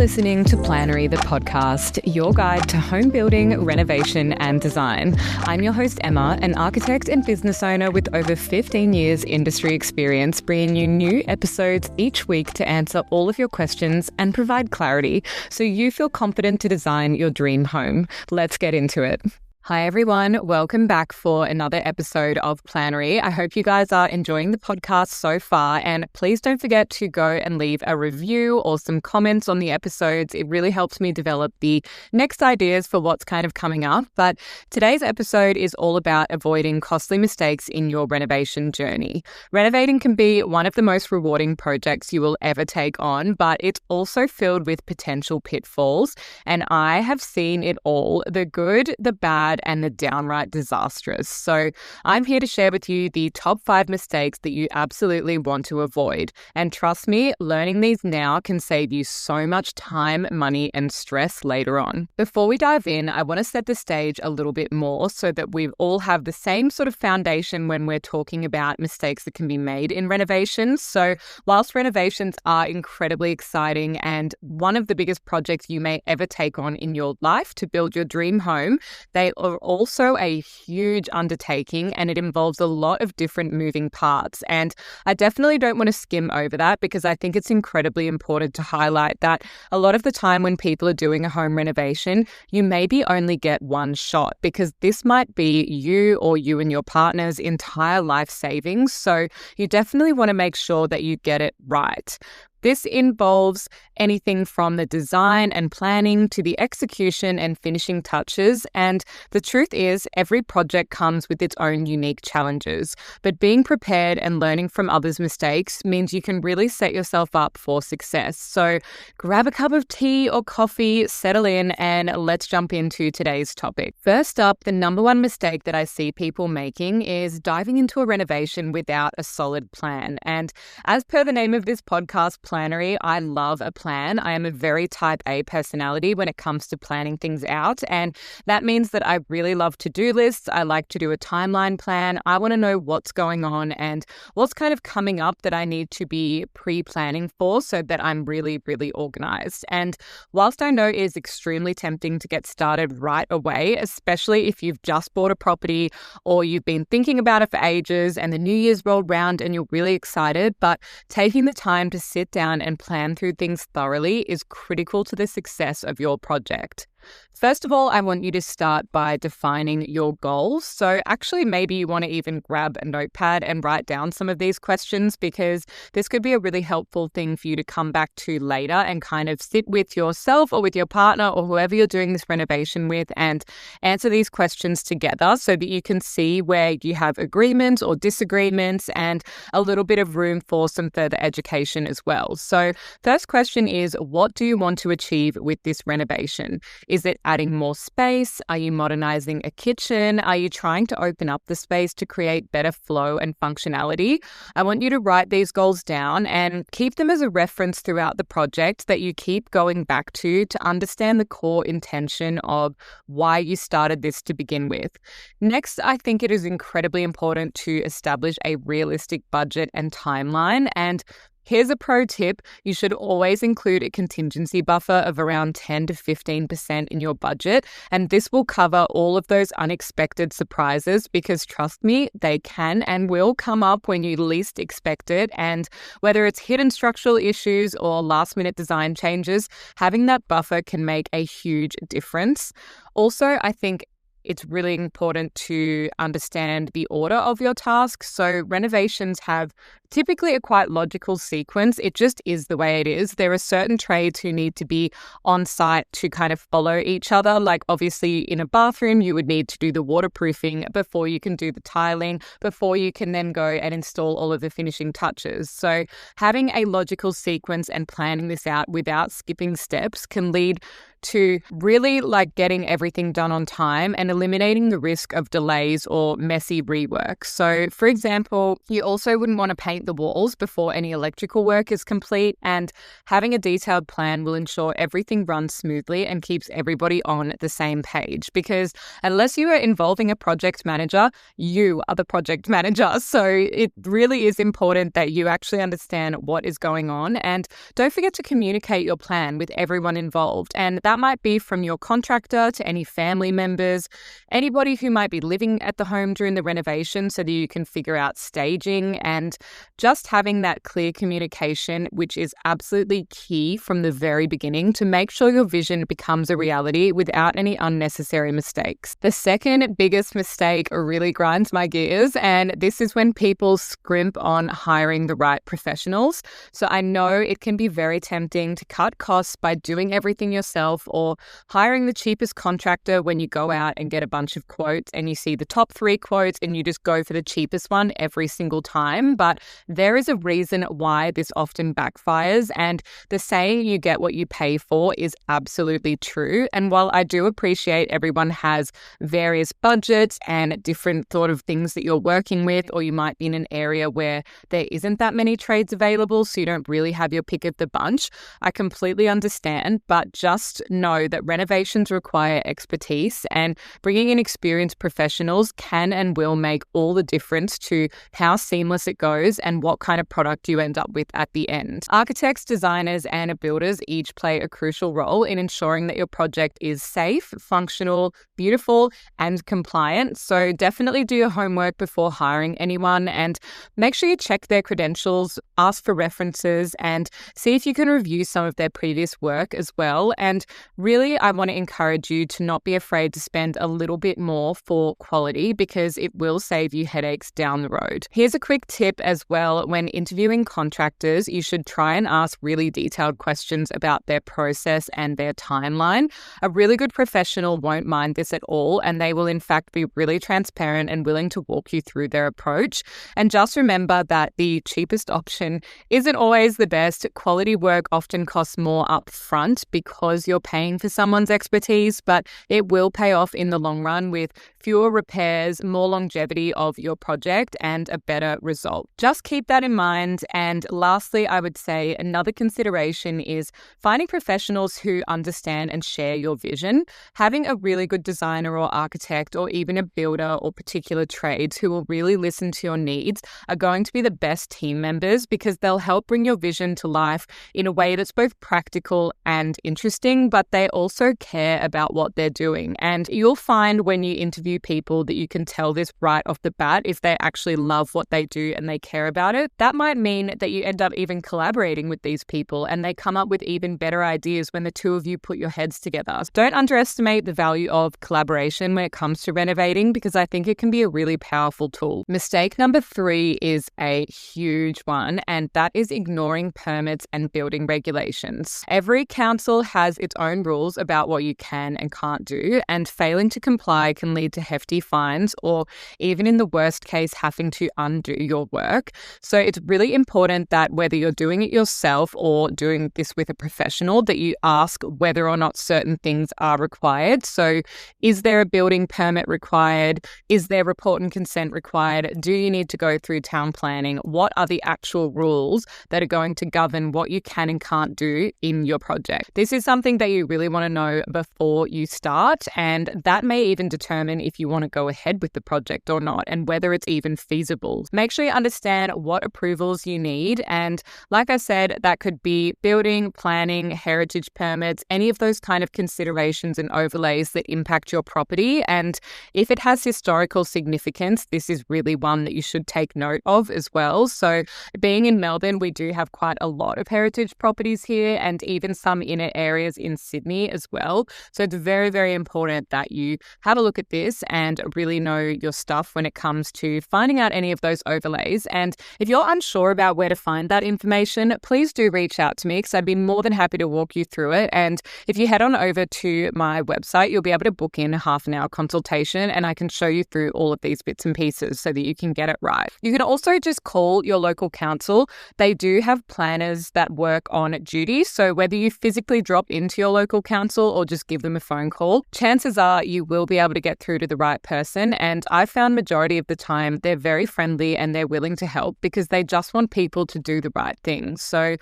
listening to Planery, the podcast, your guide to home building, renovation and design. I'm your host, Emma, an architect and business owner with over 15 years industry experience, bringing you new episodes each week to answer all of your questions and provide clarity so you feel confident to design your dream home. Let's get into it. Hi everyone, welcome back for another episode of Planery. I hope you guys are enjoying the podcast so far, and please don't forget to go and leave a review or some comments on the episodes. It really helps me develop the next ideas for what's kind of coming up. But today's episode is all about avoiding costly mistakes in your renovation journey. Renovating can be one of the most rewarding projects you will ever take on, but it's also filled with potential pitfalls, and I have seen it all, the good, the bad, and the downright disastrous. So I'm here to share with you the top 5 mistakes that you absolutely want to avoid. And trust me, learning these now can save you so much time, money, and stress later on. Before we dive in, I want to set the stage a little bit more so that we all have the same sort of foundation when we're talking about mistakes that can be made in renovations. So whilst renovations are incredibly exciting and one of the biggest projects you may ever take on in your life to build your dream home, they are also a huge undertaking, and it involves a lot of different moving parts. And I definitely don't want to skim over that, because I think it's incredibly important to highlight that a lot of the time when people are doing a home renovation, you maybe only get one shot, because this might be you or you and your partner's entire life savings. So you definitely want to make sure that you get it right. This involves anything from the design and planning to the execution and finishing touches. And the truth is, every project comes with its own unique challenges. But being prepared and learning from others' mistakes means you can really set yourself up for success. So grab a cup of tea or coffee, settle in, and let's jump into today's topic. First up, the number one mistake that I see people making is diving into a renovation without a solid plan. And as per the name of this podcast, Planery, I love a plan. I am a very type A personality when it comes to planning things out, and that means that I really love to-do lists. I like to do a timeline plan. I want to know what's going on and what's kind of coming up that I need to be pre-planning for so that I'm really, really organized. And whilst I know it is extremely tempting to get started right away, especially if you've just bought a property or you've been thinking about it for ages and the new year's rolled round and you're really excited, but taking the time to sit down and plan through things thoroughly is critical to the success of your project. First of all, I want you to start by defining your goals. So actually, maybe you want to even grab a notepad and write down some of these questions, because this could be a really helpful thing for you to come back to later and kind of sit with yourself or with your partner or whoever you're doing this renovation with and answer these questions together so that you can see where you have agreements or disagreements and a little bit of room for some further education as well. So first question is, what do you want to achieve with this renovation? Is it adding more space? Are you modernizing a kitchen? Are you trying to open up the space to create better flow and functionality? I want you to write these goals down and keep them as a reference throughout the project that you keep going back to understand the core intention of why you started this to begin with. Next, I think it is incredibly important to establish a realistic budget and timeline. And here's a pro tip. You should always include a contingency buffer of around 10 to 15% in your budget. And this will cover all of those unexpected surprises, because trust me, they can and will come up when you least expect it. And whether it's hidden structural issues or last minute design changes, having that buffer can make a huge difference. Also, I think it's really important to understand the order of your tasks. So renovations have typically a quite logical sequence. It just is the way it is. There are certain trades who need to be on site to kind of follow each other. Like obviously in a bathroom, you would need to do the waterproofing before you can do the tiling, before you can then go and install all of the finishing touches. So having a logical sequence and planning this out without skipping steps can lead to really like getting everything done on time and eliminating the risk of delays or messy rework. So, for example, you also wouldn't want to paint the walls before any electrical work is complete, and having a detailed plan will ensure everything runs smoothly and keeps everybody on the same page. Because unless you are involving a project manager, you are the project manager. So it really is important that you actually understand what is going on, and don't forget to communicate your plan with everyone involved. And that might be from your contractor to any family members, anybody who might be living at the home during the renovation, so that you can figure out staging, and just having that clear communication, which is absolutely key from the very beginning to make sure your vision becomes a reality without any unnecessary mistakes. The second biggest mistake really grinds my gears, and this is when people scrimp on hiring the right professionals. So I know it can be very tempting to cut costs by doing everything yourself or hiring the cheapest contractor when you go out and get a bunch of quotes and you see the top 3 quotes and you just go for the cheapest one every single time. But there is a reason why this often backfires, and the saying "you get what you pay for" is absolutely true. And while I do appreciate everyone has various budgets and different sort of things that you're working with, or you might be in an area where there isn't that many trades available, so you don't really have your pick of the bunch, I completely understand. But just know that renovations require expertise, and bringing in experienced professionals can and will make all the difference to how seamless it goes and what kind of product you end up with at the end. Architects, designers, and builders each play a crucial role in ensuring that your project is safe, functional, beautiful, and compliant. So definitely do your homework before hiring anyone, and make sure you check their credentials, ask for references, and see if you can review some of their previous work as well. And really, I want to encourage you to not be afraid to spend a little bit more for quality, because it will save you headaches down the road. Here's a quick tip as well. When interviewing contractors, you should try and ask really detailed questions about their process and their timeline. A really good professional won't mind this at all, and they will in fact be really transparent and willing to walk you through their approach. And just remember that the cheapest option isn't always the best. Quality work often costs more upfront because you're paying for someone's expertise, but it will pay off in the long run with fewer repairs, more longevity of your project, and a better result. Just keep that in mind. And lastly, I would say another consideration is finding professionals who understand and share your vision. Having a really good designer or architect, or even a builder or particular trades who will really listen to your needs, are going to be the best team members, because they'll help bring your vision to life in a way that's both practical and interesting, but they also care about what they're doing. And you'll find when you interview people that you can tell this right off the bat if they actually love what they do and they care about it. That might mean that you end up even collaborating with these people and they come up with even better ideas when the two of you put your heads together. Don't underestimate the value of collaboration when it comes to renovating, because I think it can be a really powerful tool. Mistake number 3 is a huge one, and that is ignoring permits and building regulations. Every council has its own rules about what you can and can't do, and failing to comply can lead to hefty fines, or even in the worst case, having to undo your work. So it's really important that whether you're doing it yourself or doing this with a professional, that you ask whether or not certain things are required. So is there a building permit required? Is there report and consent required? Do you need to go through town planning? What are the actual rules that are going to govern what you can and can't do in your project? This is something that you really want to know before you start, and that may even determine if you want to go ahead with the project or not, and whether it's even feasible. Make sure you understand what approvals you need, and like I said, that could be building, planning, heritage permits, any of those kind of considerations and overlays that impact your property. And if it has historical significance, this is really one that you should take note of as well. So being in Melbourne, we do have quite a lot of heritage properties here, and even some inner areas in Sydney as well. So it's very, very important that you have a look at this process and really know your stuff when it comes to finding out any of those overlays. And if you're unsure about where to find that information, please do reach out to me because I'd be more than happy to walk you through it. And if you head on over to my website, you'll be able to book in a half an hour consultation and I can show you through all of these bits and pieces so that you can get it right. You can also just call your local council. They do have planners that work on duty. So whether you physically drop into your local council or just give them a phone call, chances are you will be able to get through to the right person. And I found majority of the time they're very friendly and they're willing to help because they just want people to do the right thing. So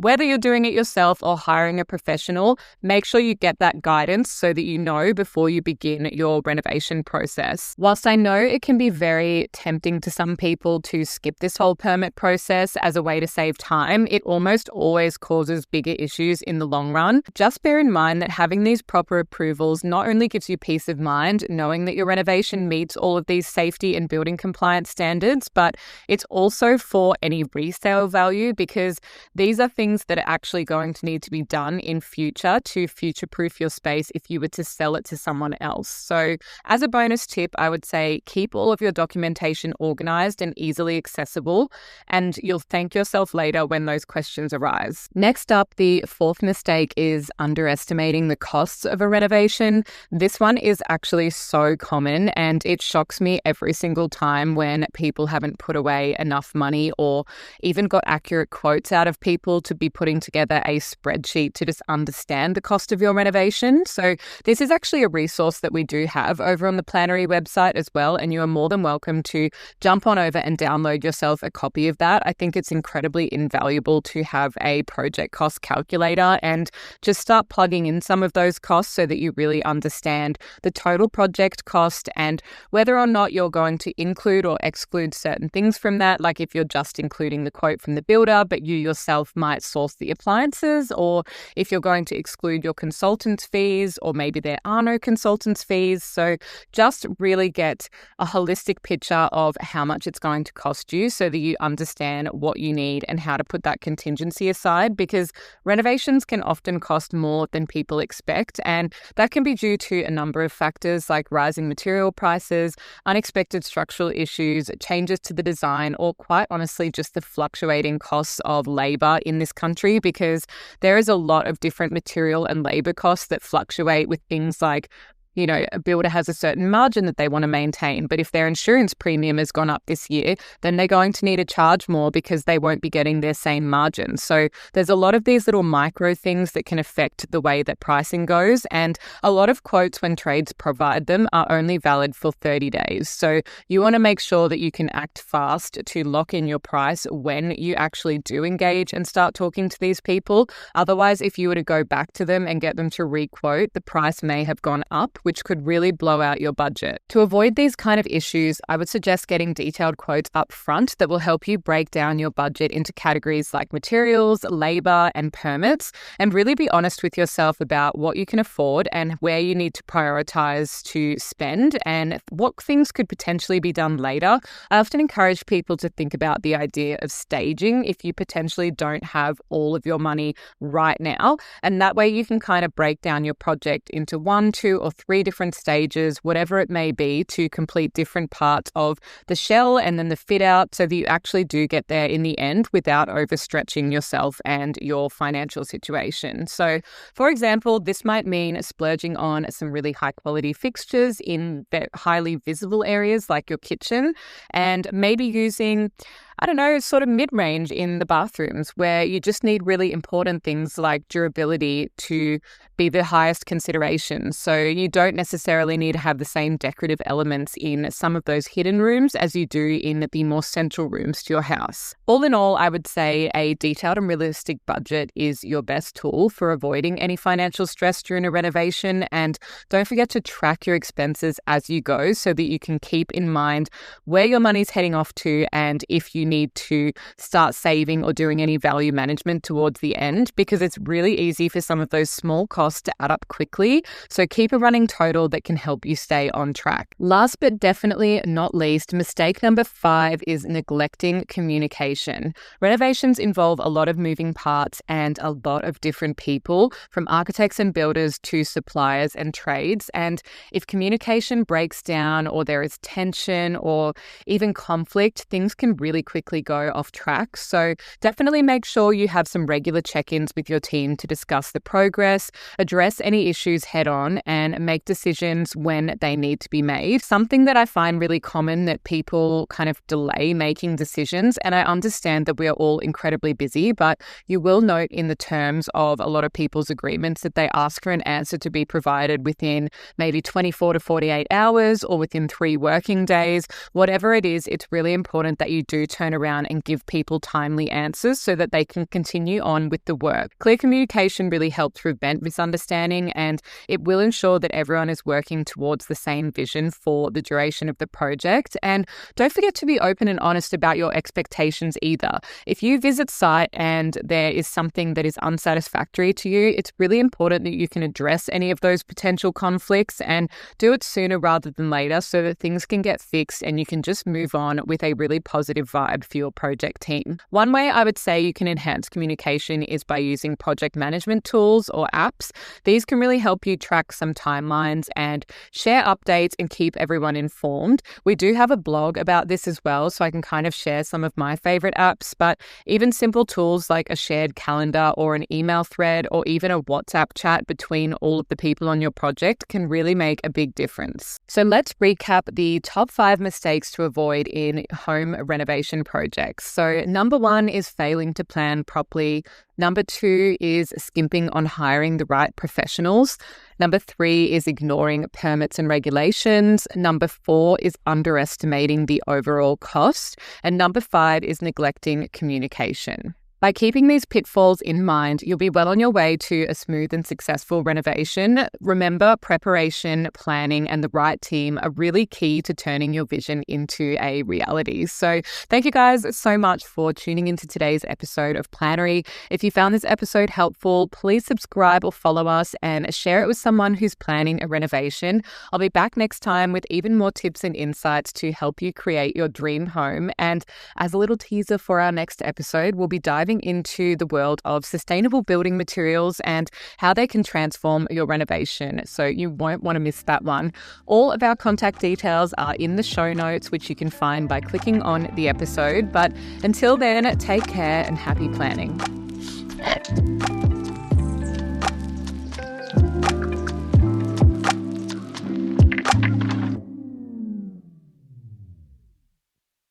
whether you're doing it yourself or hiring a professional, make sure you get that guidance so that you know before you begin your renovation process. Whilst I know it can be very tempting to some people to skip this whole permit process as a way to save time, it almost always causes bigger issues in the long run. Just bear in mind that having these proper approvals not only gives you peace of mind, knowing that your renovation meets all of these safety and building compliance standards, but it's also for any resale value because these are things that are actually going to need to be done in future to future-proof your space if you were to sell it to someone else. So as a bonus tip, I would say keep all of your documentation organized and easily accessible, and you'll thank yourself later when those questions arise. Next up, the fourth mistake is underestimating the costs of a renovation. This one is actually so common and it shocks me every single time when people haven't put away enough money or even got accurate quotes out of people to be putting together a spreadsheet to just understand the cost of your renovation. So this is actually a resource that we do have over on the Planery website as well, and you are more than welcome to jump on over and download yourself a copy of that. I think it's incredibly invaluable to have a project cost calculator and just start plugging in some of those costs so that you really understand the total project cost and whether or not you're going to include or exclude certain things from that, like if you're just including the quote from the builder, but you yourself might source the appliances, or if you're going to exclude your consultant's fees, or maybe there are no consultant's fees. So just really get a holistic picture of how much it's going to cost you so that you understand what you need and how to put that contingency aside, because renovations can often cost more than people expect. And that can be due to a number of factors like rising material prices, unexpected structural issues, changes to the design, or quite honestly, just the fluctuating costs of labor in this country, because there is a lot of different material and labor costs that fluctuate with things like, you know, a builder has a certain margin that they want to maintain, but if their insurance premium has gone up this year, then they're going to need to charge more because they won't be getting their same margin. So there's a lot of these little micro things that can affect the way that pricing goes, and a lot of quotes when trades provide them are only valid for 30 days. So you want to make sure that you can act fast to lock in your price when you actually do engage and start talking to these people. Otherwise, if you were to go back to them and get them to re-quote, the price may have gone up, which could really blow out your budget. To avoid these kind of issues, I would suggest getting detailed quotes up front that will help you break down your budget into categories like materials, labor, and permits, and really be honest with yourself about what you can afford and where you need to prioritize to spend and what things could potentially be done later. I often encourage people to think about the idea of staging if you potentially don't have all of your money right now, and that way you can kind of break down your project into 1, 2, or 3 different stages, whatever it may be, to complete different parts of the shell and then the fit out so that you actually do get there in the end without overstretching yourself and your financial situation. So, for example, this might mean splurging on some really high quality fixtures in highly visible areas like your kitchen, and maybe using, I don't know, sort of mid-range in the bathrooms where you just need really important things like durability to be the highest consideration. So you don't necessarily need to have the same decorative elements in some of those hidden rooms as you do in the more central rooms to your house. All in all, I would say a detailed and realistic budget is your best tool for avoiding any financial stress during a renovation. And don't forget to track your expenses as you go so that you can keep in mind where your money's heading off to, and if you need to start saving or doing any value management towards the end, because it's really easy for some of those small costs to add up quickly. So keep a running total that can help you stay on track. Last but definitely not least, mistake number 5 is neglecting communication. Renovations involve a lot of moving parts and a lot of different people, from architects and builders to suppliers and trades. And if communication breaks down, or there is tension or even conflict, things can really quickly go off track. So definitely make sure you have some regular check-ins with your team to discuss the progress, address any issues head on, and make decisions when they need to be made. Something that I find really common that people kind of delay making decisions, and I understand that we are all incredibly busy, but you will note in the terms of a lot of people's agreements that they ask for an answer to be provided within maybe 24 to 48 hours or within 3 working days. Whatever it is, it's really important that you do turn around and give people timely answers so that they can continue on with the work. Clear communication really helps prevent misunderstanding, and it will ensure that everyone is working towards the same vision for the duration of the project. And don't forget to be open and honest about your expectations either. If you visit site and there is something that is unsatisfactory to you, it's really important that you can address any of those potential conflicts and do it sooner rather than later, so that things can get fixed and you can just move on with a really positive vibe for your project team. One way I would say you can enhance communication is by using project management tools or apps. These can really help you track some timelines and share updates and keep everyone informed. We do have a blog about this as well, so I can kind of share some of my favorite apps, but even simple tools like a shared calendar or an email thread or even a WhatsApp chat between all of the people on your project can really make a big difference. So let's recap the top 5 mistakes to avoid in home renovation projects. So number 1 is failing to plan properly. Number 2 is skimping on hiring the right professionals. Number 3 is ignoring permits and regulations. Number 4 is underestimating the overall cost. And number 5 is neglecting communication. By keeping these pitfalls in mind, you'll be well on your way to a smooth and successful renovation. Remember, preparation, planning, and the right team are really key to turning your vision into a reality. So thank you guys so much for tuning into today's episode of Planery. If you found this episode helpful, please subscribe or follow us and share it with someone who's planning a renovation. I'll be back next time with even more tips and insights to help you create your dream home. And as a little teaser for our next episode, we'll be diving into the world of sustainable building materials and how they can transform your renovation. So you won't want to miss that one. All of our contact details are in the show notes, which you can find by clicking on the episode. But until then, take care and happy planning.